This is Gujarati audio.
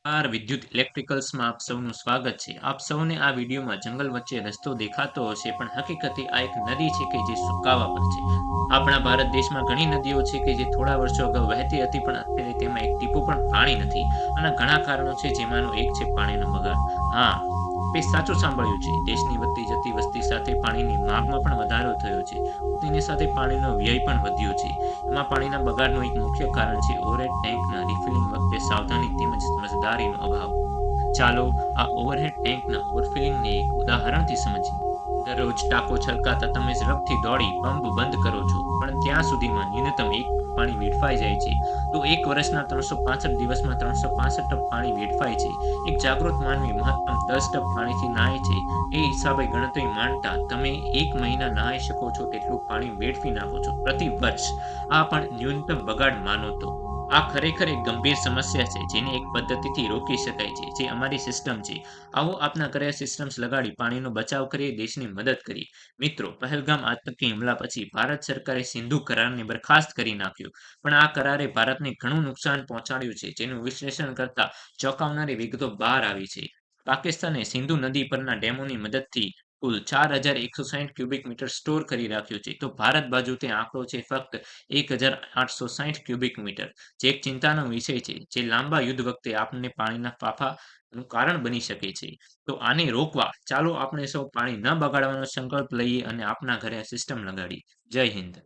વિદ્યુત ઇલેક્ટ્રિકલ્સમાં આપ સૌનું સ્વાગત છે. આપ સૌને આ વિડીયોમાં જંગલ વચ્ચે રસ્તો દેખાતો હશે, પણ હકીકતે આ એક નદી છે કે જે સુકાવા પર છે. આપણા ભારત દેશમાં ઘણી નદીઓ છે કે જે થોડા વર્ષો અગાઉ વહેતી હતી, પણ અત્યારે તેમાં એક ટીપું પણ પાણી નથી. આના ઘણા કારણો છે, જેમાંનું એક છે પાણીનો બગાડ. હા, આપે સાચું સાંભળ્યું છે. દેશની વધતી જતી વસ્તી સાથે પાણીની માંગમાં પણ વધારો થયો છે. તેની સાથે પાણીનો વ્યય પણ વધ્યો છે. એમાં પાણીના બગાડનું એક મુખ્ય કારણ છે ઓવરહેડ ટેન્કના રિફિલિંગ વખતે સાવધાની તેમજ સમજદારીનો અભાવ. ચાલો આ ઓવરહેડ ટેન્કના ઓવરફિલિંગને એક ઉદાહરણથી સમજીએ. દરરોજ ટાંકો છલકાતા તમે ઝડપથી દોડી પંપ બંધ કરો છો, પણ ત્યાં સુધીમાં ન્યૂનતમ એક પાણી વેડફાઈ જાય છે. તો એક વર્ષના 365 દિવસમાં 365 ટપ પાણી વેડફાય છે. એક જાગૃત માનવી મહત્તમ 10 ટપ પાણીથી નહાય છે. એ હિસાબે ગણતરી માંડતા તમે એક મહિના નહાઈ શકો છો તેટલું પાણી વેડફી નાખો છો પ્રતિ વર્ષ. આ પણ ન્યૂનતમ બગાડ માનો તો. આ ખરેખર એક ગંભીર સમસ્યા છે, જેને એક પદ્ધતિથી રોકી શકાય છે, જે અમારી સિસ્ટમ છે. આવો આપના ઘરે સિસ્ટમ્સ લગાડી પાણીનો બચાવ કરીએ, દેશની મદદ કરીએ. મિત્રો, પહેલગામ આતંકી હુમલા પછી ભારત સરકારે સિંધુ કરારને બરખાસ્ત કરી નાખ્યો. પણ આ કરારે ભારતને ઘણું નુકસાન પહોંચાડ્યું છે, જેનું વિશ્લેષણ કરતા ચોંકાવનારી વિગતો બહાર આવી છે. પાકિસ્તાને સિંધુ નદી પરના ડેમોની મદદથી કુલ 4160 ક્યુબિક મીટર સ્ટોર કરી રાખ્યું છે, તો ભારત બાજુ તે આંકડો છે ફક્ત 1860 ક્યુબિક મીટર, જે એક ચિંતાનો વિષય છે, જે લાંબા યુદ્ધ વખતે આપણને પાણીના ફાંફાનું કારણ બની શકે છે. તો આને રોકવા ચાલો આપણે સૌ પાણી ન બગાડવાનો સંકલ્પ લઈએ અને આપણા ઘરે આ સિસ્ટમ લગાડીએ. જય હિન્દ.